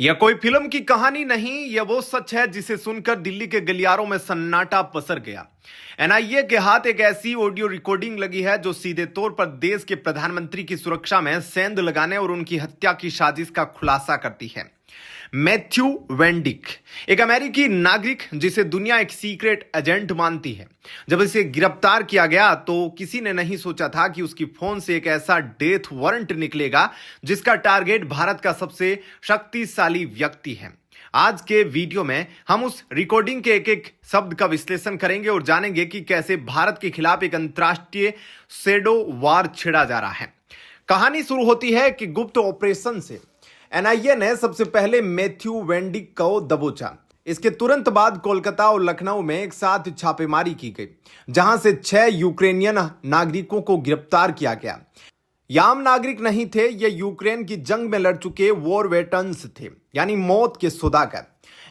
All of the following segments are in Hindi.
यह कोई फिल्म की कहानी नहीं, यह वो सच है जिसे सुनकर दिल्ली के गलियारों में सन्नाटा पसर गया। एनआईए के हाथ एक ऐसी ऑडियो रिकॉर्डिंग लगी है जो सीधे तौर पर देश के प्रधानमंत्री की सुरक्षा में सेंध लगाने और उनकी हत्या की साजिश का खुलासा करती है। मैथ्यू वेंडिक, एक अमेरिकी नागरिक जिसे दुनिया एक सीक्रेट एजेंट मानती है। जब इसे गिरफ्तार किया गया तो किसी ने नहीं सोचा था कि उसकी फोन से एक ऐसा डेथ वारंट निकलेगा जिसका टारगेट भारत का सबसे शक्तिशाली व्यक्ति है। आज के वीडियो में हम उस रिकॉर्डिंग के एक एक शब्द का विश्लेषण करेंगे और जानेंगे कि कैसे भारत के खिलाफ एक अंतर्राष्ट्रीय शैडो वार छिड़ा जा रहा है। कहानी शुरू होती है कि गुप्त ऑपरेशन से एनआईए ने सबसे पहले मैथ्यू वेंडिक को दबोचा। इसके तुरंत बाद कोलकाता और लखनऊ में एक साथ छापेमारी की गई, जहां से 6 यूक्रेनियन नागरिकों को गिरफ्तार किया गया। ये आम नागरिक नहीं थे, ये यूक्रेन की जंग में लड़ चुके वॉर वेटरन्स थे, यानी मौत के सौदागर।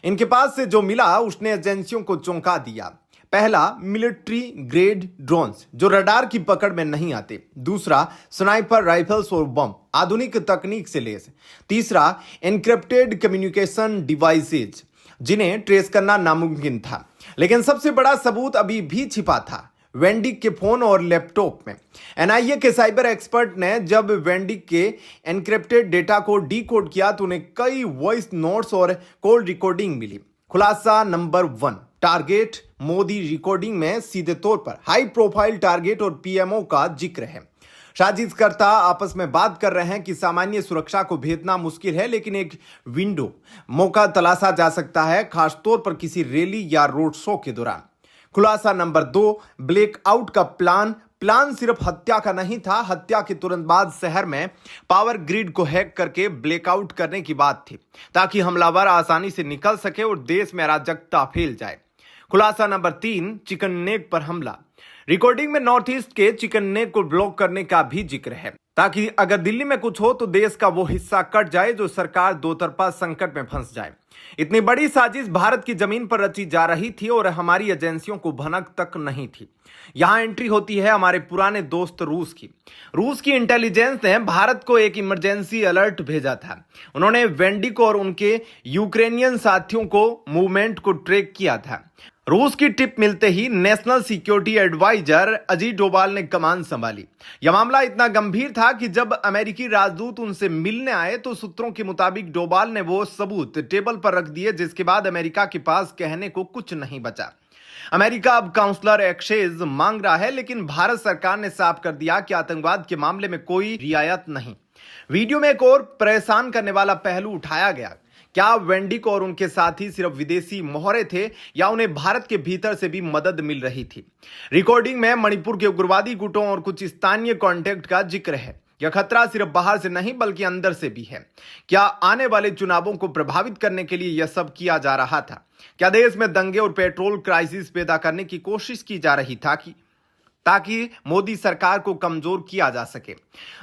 इनके पास से जो मिला उसने एजेंसियों को चौंका दिया। पहला, मिलिट्री ग्रेड ड्रोन्स जो रडार की पकड़ में नहीं आते। दूसरा, स्नाइपर राइफल्स और बम आधुनिक तकनीक से लैस। तीसरा, एन्क्रिप्टेड कम्युनिकेशन डिवाइसेज जिन्हें ट्रेस करना नामुमकिन था। लेकिन सबसे बड़ा सबूत अभी भी छिपा था वेंडिक के फोन और लैपटॉप में। एनआईए के साइबर एक्सपर्ट ने जब वेंडिक के एन्क्रिप्टेड डेटा को डीकोड किया तो उन्हें कई वॉइस नोट्स और कॉल रिकॉर्डिंग मिली। खुलासा नंबर 1, टारगेट मोदी। रिकॉर्डिंग में सीधे तौर पर हाई प्रोफाइल टारगेट और पीएमओ का जिक्र है। साजिशकर्ता आपस में बात कर रहे हैं कि सामान्य सुरक्षा को भेदना मुश्किल है, लेकिन एक विंडो मौका तलाशा जा सकता है, खासतौर पर किसी रैली या रोड शो के दौरान। खुलासा नंबर 2, ब्लैकआउट का प्लान सिर्फ हत्या का नहीं था। हत्या के तुरंत बाद शहर में पावर ग्रिड को हैक करके ब्लैकआउट करने की बात थी, ताकि हमलावर आसानी से निकल सके और देश में अराजकता फैल जाए। खुलासा नंबर 3, चिकन नेक पर हमला। रिकॉर्डिंग में नॉर्थ ईस्ट के चिकन नेक को ब्लॉक करने का भी जिक्र है, ताकि अगर दिल्ली में कुछ हो तो देश का वो हिस्सा कट जाए जो सरकार दो तरफा संकट में फंस जाए। इतनी बड़ी साजिश भारत की जमीन पर रची जा रही थी और हमारी एजेंसियों को भनक तक नहीं थी। यहां एंट्री होती है हमारे पुराने दोस्त रूस की। रूस की इंटेलिजेंस ने भारत को एक इमरजेंसी अलर्ट भेजा था। उन्होंने वेंडिक और उनके यूक्रेनियन साथियों को मूवमेंट को ट्रैक किया था। रूस की टिप मिलते ही national security advisor Ajit Doval ने कमान संभाली। यह मामला इतना गंभीर था कि जब अमेरिकी राजदूत उनसे मिलने आए तो सूत्रों के मुताबिक डोभाल ने वो सबूत टेबल पर रख दिए, जिसके बाद अमेरिका के पास कहने को कुछ नहीं बचा। अमेरिका अब काउंसलर एक्सेस मांग रहा है, लेकिन भारत सरकार ने साफ कर दिया कि आतंकवाद के मामले में कोई रियायत नहीं। वीडियो में एक और परेशान करने वाला पहलू उठाया गया। क्या वेंडिक और उनके साथी सिर्फ विदेशी मोहरे थे या उन्हें भारत के भीतर से भी मदद मिल रही थी? रिकॉर्डिंग में मणिपुर के उग्रवादी गुटों और कुछ स्थानीय कॉन्टेक्ट का जिक्र है। यह खतरा सिर्फ बाहर से नहीं बल्कि अंदर से भी है। क्या आने वाले चुनावों को प्रभावित करने के लिए यह सब किया जा रहा था? क्या देश में दंगे और पेट्रोल क्राइसिस पैदा करने की कोशिश की जा रही था ताकि मोदी सरकार को कमजोर किया जा सके?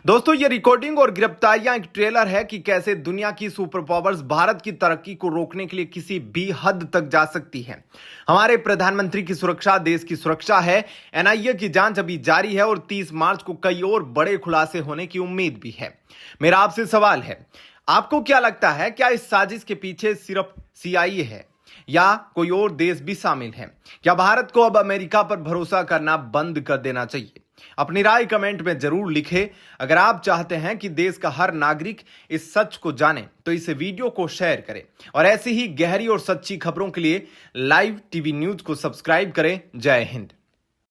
दोस्तों, ये रिकॉर्डिंग और गिरफ्तारियां एक ट्रेलर है कि कैसे दुनिया की सुपर पावर्स भारत की तरक्की को रोकने के लिए किसी भी हद तक जा सकती है। हमारे प्रधानमंत्री की सुरक्षा देश की सुरक्षा है। एनआईए की जांच अभी जारी है और 30 मार्च को कई और बड़े खुलासे होने की उम्मीद भी है। मेरा आपसे सवाल है, आपको क्या लगता है, क्या इस साजिश के पीछे सिर्फ सीआईए है या कोई और देश भी शामिल है? क्या भारत को अब अमेरिका पर भरोसा करना बंद कर देना चाहिए? अपनी राय कमेंट में जरूर लिखें। अगर आप चाहते हैं कि देश का हर नागरिक इस सच को जाने तो इस वीडियो को शेयर करें और ऐसी ही गहरी और सच्ची खबरों के लिए लाइव टीवी न्यूज को सब्सक्राइब करें। जय हिंद।